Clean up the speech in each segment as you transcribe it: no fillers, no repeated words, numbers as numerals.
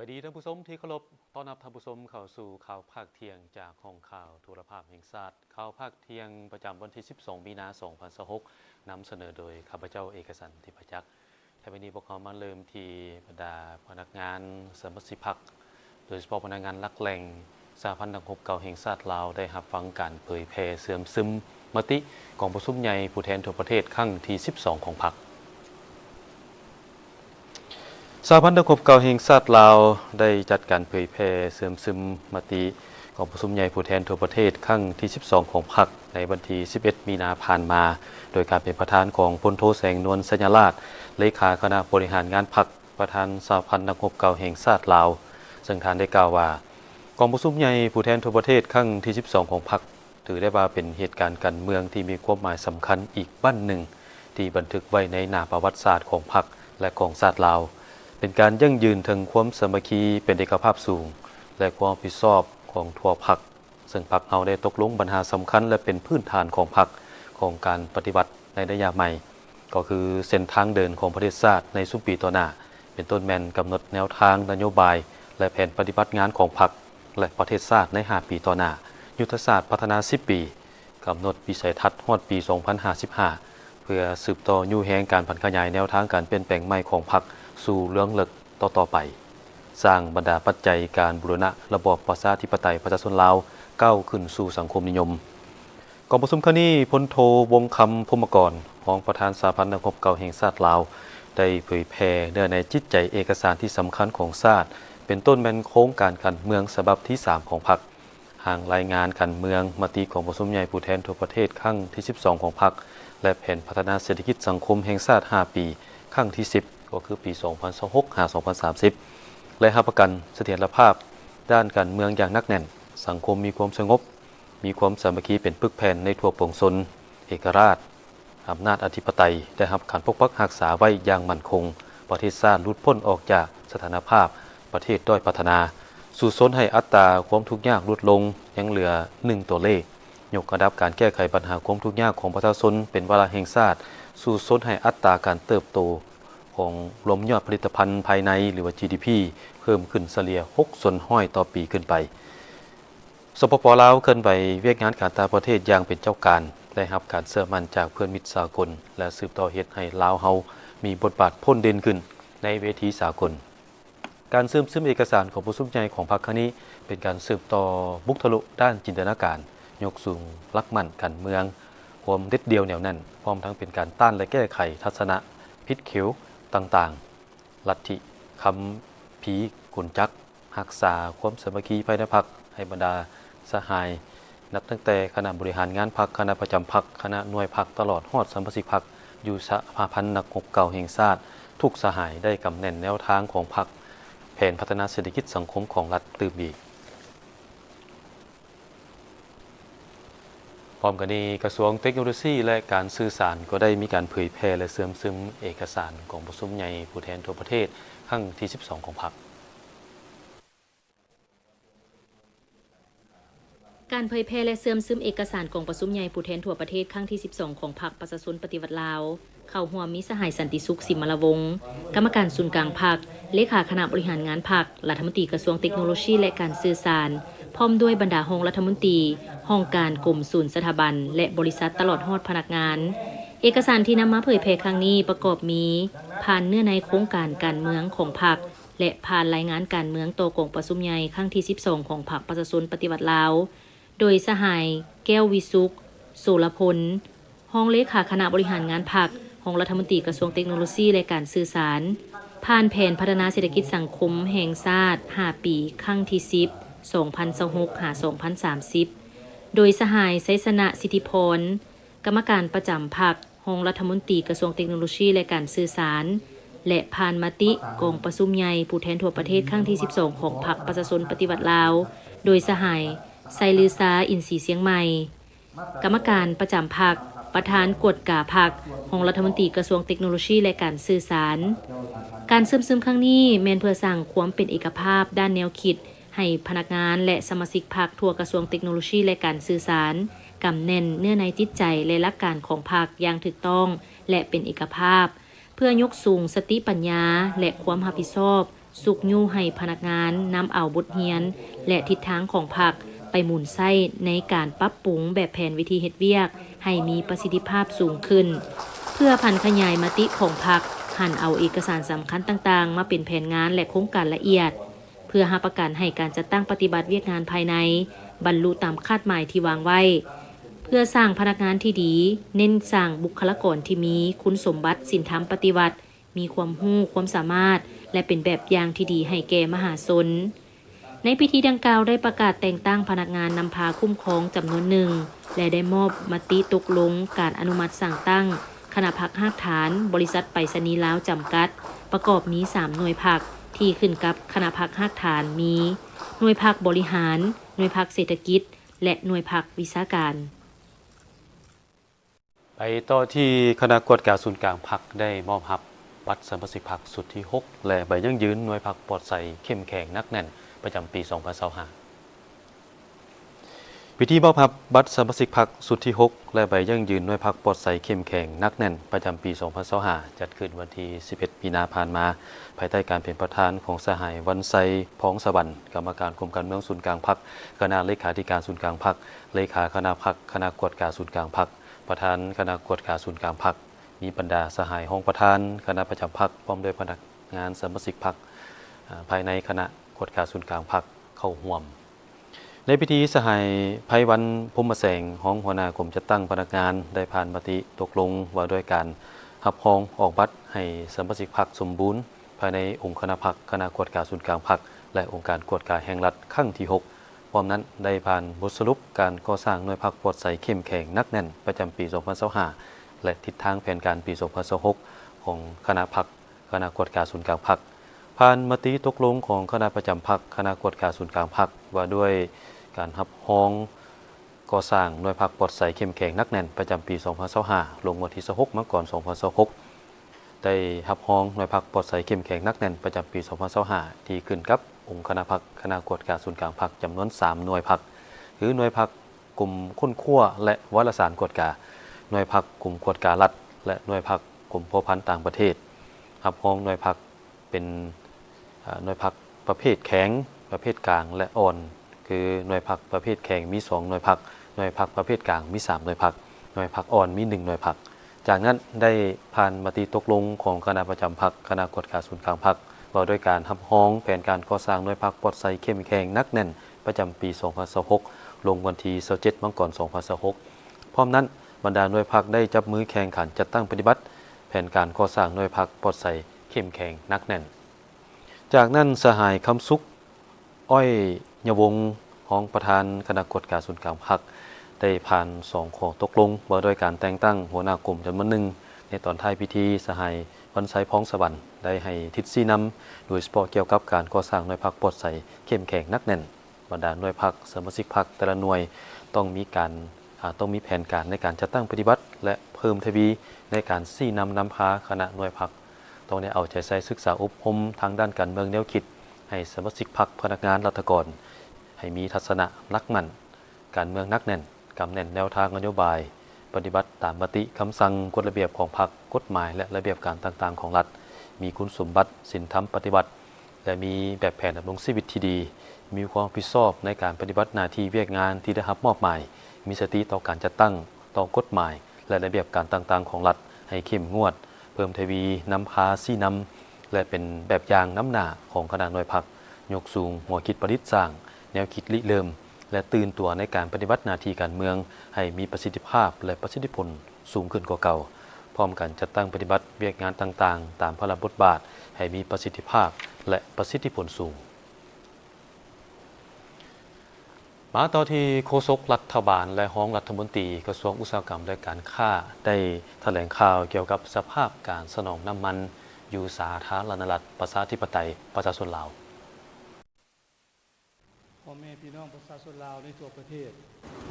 ายดีท่านผู้ชมที่เคารพต้อนรับท่านผู้ชมเข้าสู่ข่าวภาคเที่ยงจากห้องข่าวโทรภาพแห่งชาติข่าวภาคเที่ยงประจำวันที่12มีนาคม2026นำเสนอโดยข้าพเจ้าเอกสันต์ทิพจักรในวันนี้พวกเรามาเริ่มที่บรรดาพนักงานสมาชิกพรรคโดยเฉพาะพนักงานหลักแหล่งสหพันธ์นักรบเก่าแห่งชาติลาวได้รับฟังการเผยแพร่เสื่อมซึมมติของประชุมใหญ่ผู้แทนทั่วประเทศครั้งที่12ของพรรคสหพันธ์นักรบเก่าแห่งชาติลาวได้จัดการเผยแพร่เสื่อมซึมมติของประชุมใหญ่ผู้แทนทั่วประเทศครั้งที่12ของพรรคในวันที่11มีนาผ่านมาโดยการเป็นประธานของพลโทแสงนวลสัญราชเลขาคณะบริหารงานพรรคประธานสหพันธ์นักรบเก่าแห่งชาติลาวซึ่งท่านได้กล่าวว่ากองประชุมใหญ่ผู้แทนทั่วประเทศครั้งที่12ของพรรคถือได้ว่าเป็นเหตุการณ์การเมืองที่มีความหมายสำคัญอีกบั้นหนึ่งที่บันทึกไว้ในหน้าประวัติศาสตร์ของพรรคและของชาติลาวเป็นการยั่งยืนถึงความสามัคคีเป็นเอกภาพสูงและความรับผิดชอบของทั่วพรรคซึ่งพรรคเฮาได้ตกลงปัญหาสำคัญและเป็นพื้นฐานของพรรคของการปฏิบัติในระยะใหม่ก็คือเส้นทางเดินของประเทศชาติในสุปีต่อหน้าเป็นต้นแม่นกำหนดแนวทางนโยบายและแผนปฏิบัติงานของพรรคและประเทศชาติใน5ปีต่อหน้ายุทธศาสตร์พัฒนา10ปีกำหนดวิสัยทัศน์ฮอดปี2055เพื่อสืบต่อยู่แห่งการผันขยายแนวทางการเปลี่ยนแปลงใหม่ของพรรคสู่เรื่องเลิกต่อไปสร้างบรรดาปัจจัยการบูรณะระบอบประชาธิปไตยประชาชนลาวก้าวขึ้นสู่สังคมนิยมกองประชุมครั้งนี้พลโทวงศ์คำพรหมกรรองประธานสหพันธ์นักรบเก่าแห่งชาติลาวได้เผยแพร่เนื้อในจิตใจเอกสารที่สำคัญของชาติเป็นต้นแม่นโครงการการเมืองฉบับที่3ของพรรคห่างรายงานการเมืองมติของประชุมใหญ่ผู้แทนทั่วประเทศครั้งที่12ของพรรคและแผนพัฒนาเศรษฐกิจสังคมแห่งชาติ5ปีครั้งที่10ก็คือปี2026-2030และรับประกันเสถียรภาพด้านการเมืองอย่างนักแน่นสังคมมีความสงบมีความสามัคคีเป็นปึกแผ่นในทั่วปวงชนเอกราชอำนาจอธิปไตยได้รับการปกปักรักษาไว้อย่างมั่นคงประเทศชาติหลุดพ้นออกจากสถานภาพประเทศด้อยพัฒนาสู่ซนให้อัตราความทุกข์ยากลดลงยังเหลือ1ตัวเลขยกระดับการแก้ไขปัญหาความทุกข์ยากของประชาชนเป็นวาระแห่งชาติสู่ซนให้อัตราการเติบโตของรวมยอดผลิตภัณฑ์ภายในหรือว่า GDP เพิ่มขึ้นเฉลี่ย6%ต่อปีขึ้นไปสปป.ลาวเคลื่อนไหวเวียกงานการต่างประเทศอย่างเป็นเจ้าการได้รับการเชื่อมั่นจากเพื่อนมิตรสากลและสืบต่อเหตุให้ลาวเฮามีบทบาทพ้นเด่นขึ้นในเวทีสากลการซึมเอกสารของผู้สุมใหญ่ของพรรคครั้งนี้เป็นการสืบต่อบุกทะลุด้านจินตนาการยกสูงลักมั่นการเมืองความเด็ดเดียวแนวแน่นพร้อมทั้งเป็นการต้านและแก้ไขทัศนะพิษเขียวต่างๆลัทธิคำผีกุนจักรักษาความสามัคคีภายในพรรคให้บรรดาสหายนับตั้งแต่คณะบริหารงานพรรคคณะประจำพรรคคณะหน่วยพรรคตลอดฮอดสมาชิกพรรคอยู่สหพันธ์นักรบเก่าแห่งชาติทุกสหายได้กำแน่นแนวทางของพรรคแผนพัฒนาเศรษฐกิจสังคมของรัฐตื่มอีกพร้อมกันนี้กระทรวงเทคโนโลยีและการสื่อสารก็ได้มีการเผยแพร่และเสื่อมซึมเอกสารของประชุมใหญ่ผู้แทนทั่วประเทศครั้งที่12ของพรรคการเผยแพร่และเสื่อมซึมเอกสารของประชุมใหญ่ผู้แทนทั่วประเทศครั้งที่12ของพรรคประชาชนปฏิวัติลาวเข้าร่วมมีสหายสันติสุขสิมลวงศ์กรรมการศูนย์กลางพรรคเลขาคณะบริหารงานพรรครัฐมนตรีกระทรวงเทคโนโลยีและการสื่อสารพร้อมด้วยบรรดาห้องรัฐมนตรีห้องการกรมศูนย์สถาบันและบริษัทตลอดฮอดพนักงานเอกสารที่นำมาเผยแพร่ครั้งนี้ประกอบมีผ่านเนื้อในโครงการการเมืองของพรรคและผ่านรายงานการเมืองต่อกองประชุมใหญ่ครั้งที่12ของพรรคประชาชนปฏิวัติลาวโดยสหายแก้ววิสุขโสรพลห้องเลขาคณะบริหารงานพรรคห้องรัฐมนตรีกระทรวงเทคโนโลยีและการสื่อสารผ่านแผนพัฒนาเศรษฐกิจสังคมแห่งชาติ5ปีครั้งที่10 2026-2030โดยสหายไสสนะสิทธิพรกรรมการประจำพรรคห้องรัฐมนตรีกระทรวงเทคโนโลยีและการสื่อสารและผ่านมติกองประชุมใหญ่ผู้แทนทั่วประเทศครั้งที่12ของพรรคประชาชนปฏิวัติลาวโดยสหายไซลือซาอินทรีเสียงใหม่กรรมการประจำพรรคประธานกฎกาพรรคห้องรัฐมนตรีกระทรวงเทคโนโลยีและการสื่อสารการซึมครั้งนี้แม้นเพื่อสร้างความเป็นเอกภาพด้านแนวคิดให้พนักงานและสมาชิกพรรคทั่วกระทรวงเทคโนโลยีและการสื่อสารกำแน่นเนื้อในจิตใจและหลักการของพรรคอย่างถูกต้องและเป็นเอกภาพเพื่อยกสูงสติปัญญาและความรับผิดชอบ สุกยู่ให้พนักงานนำเอาบทเรียนและทิศทางของพรรคไปหมุนไส้ในการปรับปรุงแบบแผนวิธีเฮ็ดเวียกให้มีประสิทธิภาพสูงขึ้นเพื่อพันขยายมติของพรรคหันเอาเอกสารสำคัญต่างๆมาเป็นแผนงานและโครงการละเอียดเพื่อหาประกันให้การจัดตั้งปฏิบัติเวียกงานภายในบรรลุตามคาดหมายที่วางไว้เพื่อสร้างพนักงานที่ดีเน้นสร้างบุคลากรที่มีคุณสมบัติศีลธรรมปฏิบัติมีความรู้ความสามารถและเป็นแบบอย่างที่ดีให้แก่มหาชนในพิธีดังกล่าวได้ประกาศแต่งตั้งพนักงานนำพาคุ้มครองจำนวนหนึ่งและได้มอบมติตกลงการอนุมัติสั่งตั้งคณะพักรากฐานบริษัทไปรษณีย์ลาวจำกัดประกอบมี3หน่วยพักที่ขึ้นกับคณะพักรากฐานมีหน่วยพักบริหารหน่วยพักเศรษฐกิจและหน่วยพักวิชาการไปต่อที่คณะกวดการศูนย์กลางพรรคได้มอบรับบัตรสมาชิกพรรคสุดที่6และใบยั่งยืนหน่วยพรรคปลอดภัยเข้มแข็งนักแน่นประจำปี 2025 พิธีมอบรับบัตรสมาชิกพรรคสุดที่6และใบยั่งยืนหน่วยพรรคปลอดภัยเข้มแข็งนักแน่นประจำปี 2025 จัดขึ้นวันที่ 11 มีนาคมมาภายใต้การเป็นประธานของสหายวันไซพ้องสวรรค์กรรมการกรมการเมืองศูนย์กลางพรรคคณะเลขาธิการศูนย์กลางพรรคเลขาคณะพรรคคณะกวดการศูนย์กลางพรรคประธานคณะกวดการศูนย์กลางพรรคมีบรรดาสหายห้องประธานคณะประจำพรรคพร้อมด้วยพนักงานสมาชิกพรรคภายในคณะกวดการศูนย์กลางพรรคเข้าร่วมในพิธีสหายไพวันพรหมแสงห้องหัวหน้ากรมจัดตั้งพนักงานได้ผ่านมติตกลงว่าด้วยการรับรองออกบัตรให้สมาชิกพรรคสมบูรณ์ภายในองค์คณะพรรคคณะกวดการศูนย์กลางพรรคและองค์การกวดการแห่งรัฐครั้งที่6พร้อมนั้นได้ผ่านบทสรุปการก่อสร้างหน่วยพรรคปลอดภัยเข้มแข็งนักแน่นประจำปี 2025 และทิศทางแผนการปี 2026 ของคณะพรรคคณะกวดการศูนย์กลางพรรคผ่านมติตกลงของคณะประจำพรรคคณะกวดการศูนย์กลางพรรคว่าด้วยการรับรองก่อสร้างหน่วยพรรคปลอดภัยเข้มแข็งนักแน่นประจำปี 2025 ลงวันที่ 26 มกราคม 2026 ได้รับรองหน่วยพรรคปลอดภัยเข้มแข็งนักแน่นประจำปี 2025 ที่ขึ้นกับองค์คณะพรรคคณะกวดการศูนย์กลางพรรคจำนวน3หน่วยพรรคคือหน่วยพรรคกลุ่มค้นคว้าและวารสารกวดการหน่วยพรรคกลุ่มกวดการรัฐและหน่วยพรรคกลุ่มพัวพันต่างประเทศรับรองหน่วยพรรคเป็นหน่วยพรรคประเภทแข็งประเภทกลางและอ่อนคือหน่วยพรรคประเภทแข็งมี2หน่วยพรรคหน่วยพรรคประเภทกลางมี3หน่วยพรรคหน่วยพรรคอ่อนมี1หน่วยพรรคจากนั้นได้ผ่านมติตกลงของคณะประจำพรรคคณะกวดการศูนย์กลางพรรคว่าด้วยการรับรองแผนการก่อสร้างหน่วยพรรคปลอดภัยเข้มแข็งนักแน่นประจำปี 2026 ลงวันที่ 27 มกราคม 2026 พร้อมนั้นบรรดาหน่วยพรรคได้จับมือแข่งขันจัดตั้งปฏิบัติแผนการก่อสร้างหน่วยพรรคปลอดภัยเข้มแข็งนักแน่นจากนั้นสหายคำสุขอ้อยยวงศ์ห้องประธานคณะกวดการศูนย์กลางพรรคได้ผ่าน2ข้อตกลงว่าด้วยการแต่งตั้งหัวหน้ากลุ่มจำนวนหนึ่งในตอนท้ายพิธีสหายวันไซพ้องสวรรค์ได้ให้ทิศชี้นำโดยเฉพาะเกี่ยวกับการก่อสร้างหน่วยพรรคปลอดภัยเข้มแข็งนักแน่นบรรดาหน่วยพรรคสมาชิกพรรคแต่ละหน่วยต้องมีแผนการในการจัดตั้งปฏิบัติและเพิ่มทวีในการชี้นำพาคณะหน่วยพรรคต้องได้เอาใจใส่ศึกษาอบรมทางด้านการเมืองแนวคิดให้สมาชิกพรรคพนักงานรัฐกรให้มีทัศนะรักมั่นการเมืองนักแน่นกำแน่นแนวทางนโยบายปฏิบัติตามมติคำสั่งกฎระเบียบของพรรคกฎหมายและระเบียบการต่างๆของรัฐมีคุณสมบัติศีลธรรมปฏิบัติและมีแบบแผนดำรงชีวิตที่ดีมีความรับผิดชอบในการปฏิบัติหน้าที่เวียกงานที่ได้รับมอบหมายมีสติต่อการจัดตั้งต่อกฎหมายและระเบียบการต่างๆของรัฐให้เข้มงวดเพิ่มทวีนำพาชี้นำและเป็นแบบอย่างน้ำหน้าของคณะหน่วยพรรคยกสูงหัวคิดประดิษฐ์สร้างแนวคิดริเริ่มและตื่นตัวในการปฏิบัติหน้าที่การเมืองให้มีประสิทธิภาพและประสิทธิผลสูงขึ้นกว่าเก่าพร้อมกันจัดตั้งปฏิบัติเวียกงานต่างๆตามพระราชบทบาทให้มีประสิทธิภาพและประสิทธิผลสูงมาต่อที่โฆษกรัฐบาลและห้องรัฐมนตรีกระทรวงอุตสาหกรรมและการค้าได้แถลงข่าวเกี่ยวกับสภาพการสนองน้ำมันอยู่สาธารณรัฐประชาธิปไตยประชาชนลาวพ่อแม่พี่น้องประชาชนลาวในทั่วประเทศ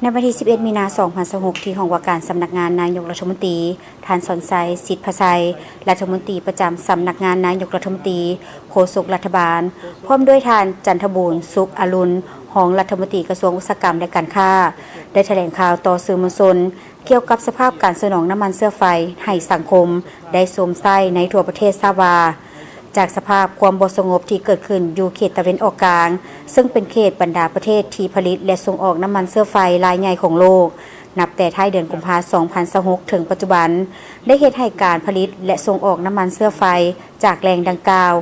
ในวันที่ 11 มีนาคม 2026 ที่ห้องว่าการสำนักงานนายกรัฐมนตรีท่านสอนไซสิทธิพไซรัฐมนตรีประจำสำนักงานนายกรัฐมนตรีโฆษกรัฐบาลพร้อมด้วยท่านจันทบูรณ์สุขอรุณรองรัฐมนตรีกระทรวงอุตสาหกรรมและการค้าได้แถลงข่าวต่อสื่อมวลชนเกี่ยวกับสภาพการสนองน้ำมันเชื้อไฟให้สังคมได้สวมใส่ในทั่วประเทศทราบว่า จากสภาพความบ่สงบที่เกิดขึ้นอยู่เขตตะวันออกกลางซึ่งเป็นเขตบรรดาประเทศที่ผลิตและส่งออกน้ำมันเชื้อไฟรายใหญ่ของโลกนับแต่ท้ายเดือนกุมภาพันธ์ 2026 ถึงปัจจุบันได้เฮ็ดให้การผลิตและส่งออกน้ำมันเชื้อไฟจากแหล่งดังกล่าว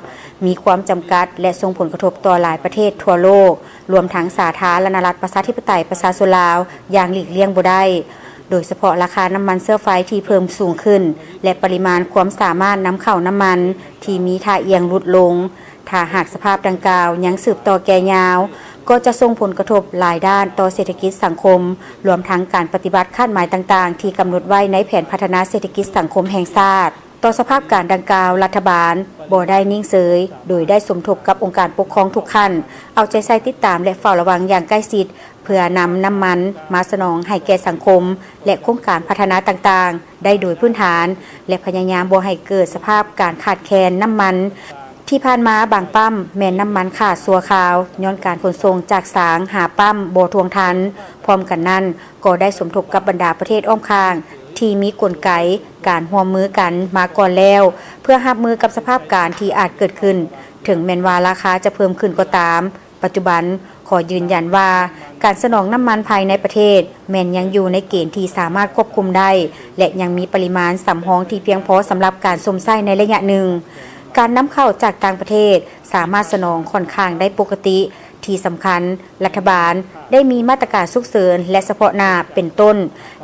มีความจำกัดและส่งผลกระทบต่อหลายประเทศทั่วโลกรวมทั้งสาธารณรัฐประชาธิปไตยประชาชนลาวอย่างหลีกเลี่ยงบ่ได้โดยเฉพาะราคาน้ำมันเชื้อไฟที่เพิ่มสูงขึ้นและปริมาณความสามารถนำเข้าน้ำมันที่มีท่าเอียงลดลงถ้าหากสภาพดังกล่าวยังสืบต่อแก่ยาวก็จะส่งผลกระทบหลายด้านต่อเศรษฐกิจสังคมรวมทั้งการปฏิบัติคาดหมายต่างๆที่กำหนดไว้ในแผนพัฒนาเศรษฐกิจสังคมแห่งชาติต่อสภาพการดังกล่าวรัฐบาลบ่ได้นิ่งเฉยโดยได้สมทบกับองค์การปกครองทุกขั้นเอาใจใส่ติดตามและเฝ้าระวังอย่างใกล้ชิดเพื่อนำน้ำมันมาสนองให้แก่สังคมและโครงการพัฒนาต่างๆได้โดยพื้นฐานและพยายามบ่ให้เกิดสภาพการขาดแคลนน้ำมันที่ผ่านมาบางปั๊มแม่นน้ำมันขาดสัวขาวย้อนการขนส่งจากสางหาปั๊มบ่ทวงทันพร้อมกันนั้นก็ได้สมทบกับบรรดาประเทศอ้อมข้างที่มีกลไกการร่วมมือกันมาก่อนแล้วเพื่อรับมือกับสภาพการที่อาจเกิดขึ้นถึงแม้นว่าราคาจะเพิ่มขึ้นก็ตามปัจจุบันขอยืนยันว่าการสนองน้ำมันภายในประเทศแม้นยังอยู่ในเกณฑ์ที่สามารถควบคุมได้และยังมีปริมาณสำรองที่เพียงพอสำหรับการสมไส้ในระยะหนึ่งการนำเข้าจากต่างประเทศสามารถสนองค่อนข้างได้ปกติที่สำคัญรัฐบาลได้มีมาตรการฉุกเฉินและเฉพาะหน้าเป็นต้น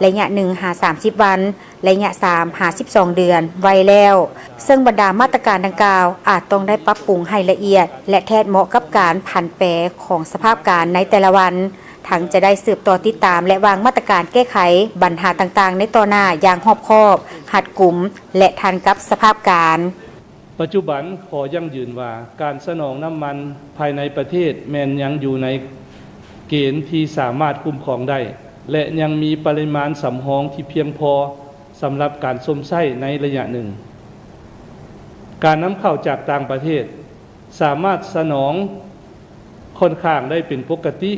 ระยะ1หา30วันระยะ3หา12เดือนไว้แล้วซึ่งบรรดามาตรการดังกล่าวอาจต้องได้ปรับปรุงให้ละเอียดและแทดเหมาะกับการผันแปรของสภาพการในแต่ละวันทั้งจะได้สืบต่อติดตามและวางมาตรการแก้ไขปัญหาต่างๆในต่อหน้าอย่างรอบคอบหัดกุมและทันกับสภาพการปัจจุบันขอยั่งยืนว่าการสนองน้ำมันภายในประเทศแม้นยังอยู่ในเกณฑ์ที่สามารถคุ้มครองได้และยังมีปริมาณสำรองที่เพียงพอสำหรับการสมไส้ในระยะหนึ่งการนำเข้าจากต่างประเทศสามารถสนองค่อนข้างได้เป็นปกติ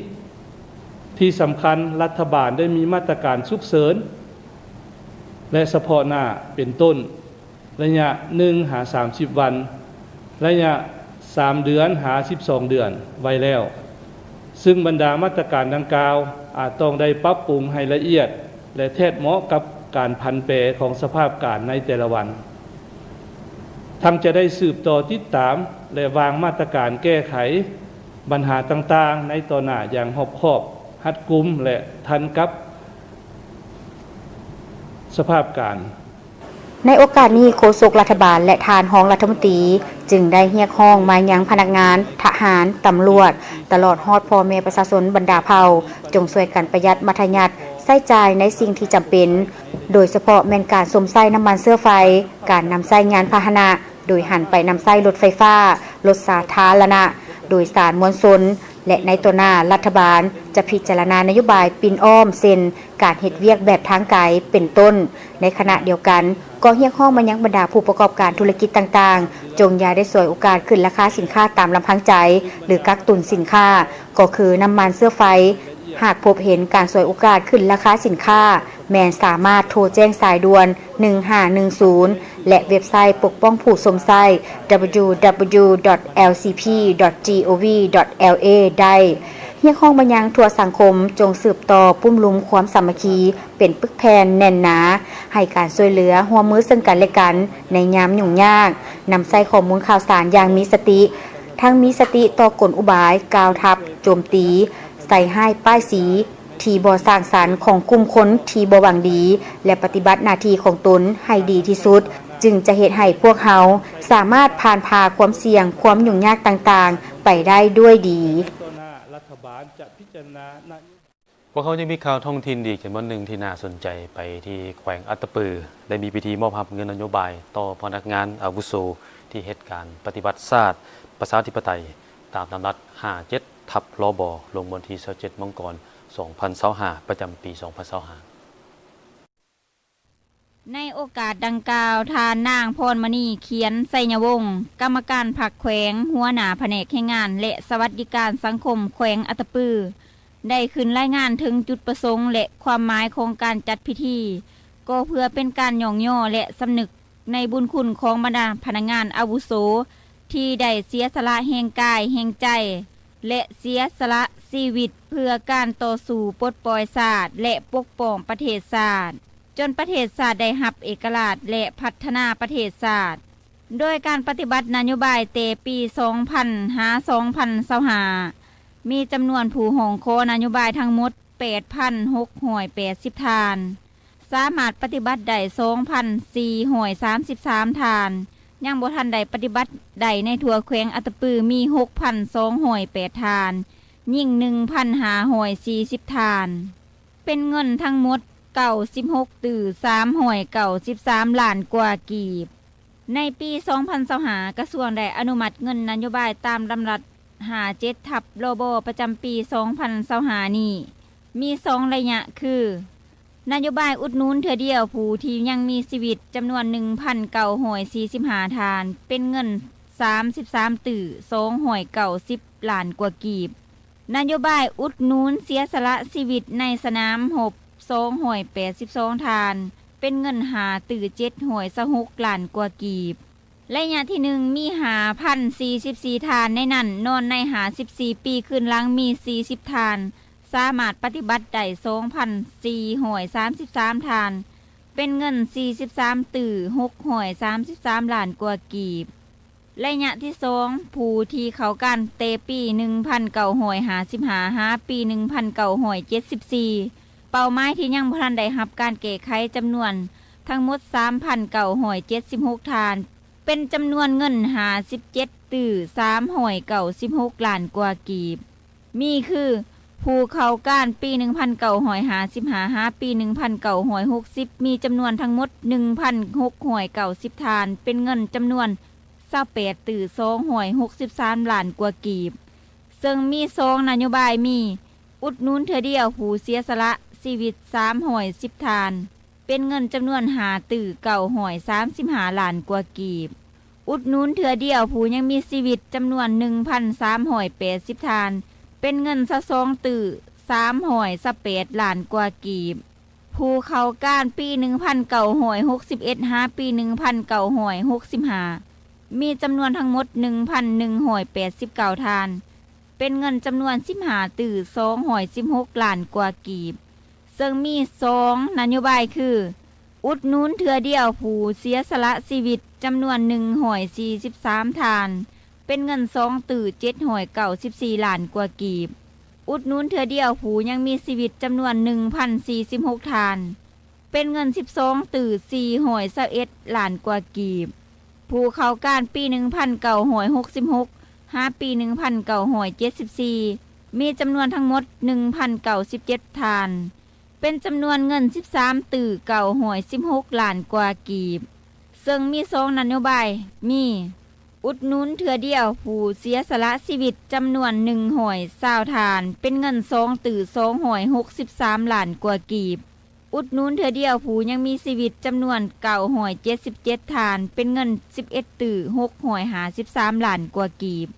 ที่สำคัญรัฐบาลได้มีมาตรการฉุกเฉินและเฉพาะหน้าเป็นต้นระยะ1หา30วันระยะ3เดือนหา12เดือนไว้แล้วซึ่งบรรดามาตรการดังกล่าวอาจต้องได้ปรับปรุงให้ละเอียดและแทดเหมาะกับการผันแปรของสภาพการในแต่ละวันทั้งจะได้สืบต่อติดตามและวางมาตรการแก้ไขปัญหาต่างๆในต่อหน้าอย่างรอบคอบรัดกุมและทันกับสภาพการในโอกาสนี้โฆษกรัฐบาลและทานรองรัฐมนตรีจึงได้เรียกร้องมายังพนักงานทหารตำรวจตลอดฮอดพ่อแม่ประชาชนบรรดาเผ่าจงช่วยกันประหยัดมัธยัติใช้จ่ายในสิ่งที่จำเป็นโดยเฉพาะแม่นการสมไส้น้ำมันเชื้อไฟการนำไส้ยานพาหนะโดยหันไปนำไส้รถไฟฟ้ารถสาธารณะโดยสารมวลชนและในตัวหน้ารัฐบาลจะพิจารณานโยบายปินอ้อมเซ็นการเฮ็ดเวียกแบบทางไกลเป็นต้นในขณะเดียวกันก็เรียกร้องมายังบรรดาผู้ประกอบการธุรกิจต่างๆจงอย่าได้สวยโอกาสขึ้นราคาสินค้าตามลำพังใจหรือกักตุนสินค้าก็คือน้ำมันเชื้อไฟหากพบเห็นการสวยโอกาสขึ้นราคาสินค้าแม่นสามารถโทรแจ้งสายด่วน1510และเว็บไซต์ปกป้องผู้สมไส้ www.lcp.gov.la ได้เรียกร้องมายังทั่วสังคมจงสืบต่อปุ้มลุมความสามัคคีเป็นปึกแผ่นแน่นหนาให้การช่วยเหลือร่วมมือซึ่งกันและกันในยามยุ่งยากนำใส่ข้อมูลข่าวสารอย่างมีสติทั้งมีสติต่อกลอุบายกาวทับโจมตีใส่ให้ป้ายสีที่บ่สร้างสรรค์ของกลุ่มคนที่บ่หวังดีและปฏิบัติหน้าที่ของตนให้ดีที่สุดจึงจะเฮ็ดให้พวกเขาสามารถผ่านพาความเสี่ยงความยุ่งยากต่างๆไปได้ด้วยดีพวกเขายังมีข่าวท้องถิ่นอีกจำนวนหนึ่งที่น่าสนใจไปที่แขวงอัตตปือได้มีพิธีมอบรับเงินนโยบายต่อพนักงานอาวุโสที่เหตุการณ์ปฏิบัติชาติประชาธิปไตยตามลำดับ57ทับลบลงวันที่27มกราคม2025ประจำปี2025ในโอกาสดังกล่าวทานนางพรมณีเขียนไสยวงศ์กรรมการพรรคแขวงหัวหน้าแผนกแรงงานและสวัสดิการสังคมแขวงอัตตปือได้ขึ้นรายงานถึงจุดประสงค์และความหมายของการจัดพิธีก็เพื่อเป็นการย่องย่อและสำนึกในบุญคุณของบรรดาพนักงานอาวุโส ที่ได้เสียสละแห่งกายแห่งใจและเสียสละชีวิตเพื่อการต่อสู้ปลดปล่อยชาติและปกป้องประเทศชาติจนประเทศชาติได้รับเอกราชและพัฒนาประเทศชาติโดยการปฏิบัตินโยบายเตปี 2000-2025 มีจำนวนผู้ห้องโคนโยบายทั้งหมด 8,680 ทาน สามารถปฏิบัติได้ 2,433 ทานยังบ่ทันได้ปฏิบัติได้ในทั่วแขวงอัตตปือมี 6,208 ทานยิ่ง 1,540 ทานเป็นเงินทั้งหมด96ตื่อ393ล้านกว่ากีบในปี2025กระทรวงได้อนุมัติเงินนโยบายตามลำดับ57ทับโลโบประจำปี2025นี้มี2ระยะคือนโยบายอุดหนุนเทื่อเดียวผู้ที่ยังมีชีวิตจำนวน 1,945 ทานเป็นเงิน33ตื่อ290ล้านกว่ากีบนโยบายอุดหนุนเสียสละชีวิตในสนามรบ282ทานเป็นเงิน5ตื่อ726ล้านกว่ากีบระยะที่1มี5,044 ทานในนั้นนอนใน54ปีขึ้นหลังมี40ทานสามารถปฏิบัติได้ 2,433 ทานเป็นเงิน43ตื่อ633ล้านกว่ากีบระยะที่2ผู้ที่เขากันเตปี 1955 ปี 1974 เป้าหมายที่ยังบ่ทันได้รับการแก้ไขจำนวนทั้งหมด 3,976 ทานเป็นจำนวนเงิน57ตื่อ396ล้านกว่ากีบมีคือผู้เข้าก้านปี 1955 ปี 1960 มีจำนวนทั้งหมด 1,690 ทานเป็นเงินจำนวน28ตื่อ263ล้านกว่ากีบซึ่งมี2นโยบายมีอุดหนุนเทื่อเดียวผู้เสียสละชีวิต310ทานเป็นเงินจำนวน5ตื่อ935ล้านกว่ากีบอุดหนุนเทื่อเดียวผู้ยังมีชีวิตจำนวน 1,380 ทานเป็นเงิน22ตื่อ318ล้านกว่ากีบผู้เข้าก้านปี 1961 5 ปี 1965 มีจำนวนทั้งหมด 1,189 ทานเป็นเงินจำนวน15ตื่อ216ล้านกว่ากีบซึ่งมี2นโยบายคืออุดหนุนเทื่อเดียวผู้เสียสละชีวิตจำนวน143ทานเป็นเงิน2ตื่อ794ล้านกว่ากีบอุดหนุนเทื่อเดียวผู้ยังมีชีวิตจำนวน 1,046 ทานเป็นเงิน12ตื่อ421ล้านกว่ากีบผู้เข้าก้านปี 1966 5 ปี 1974 มีจำนวนทั้งหมด 1,097 ทานเป็นจำนวนเงิน13ตื่อ916ล้านกว่ากีบซึ่งมี2นโยบายมีอุดหนุนเทื่อเดียวผู้เสียสละชีวิตจำนวน120ทานเป็นเงิน2ตื่อ263ล้านกว่ากีบอุดหนุนเทื่อเดียวผู้ยังมีชีวิตจำนวน977ทานเป็นเงิน11ตื่อ653ล้านกว่ากีบ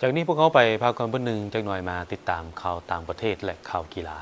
จากนี้พวกเขาไปพักกันเพิ่นนึงจักหน่อยมาติดตามข่าวต่างประเทศและข่าวกีฬา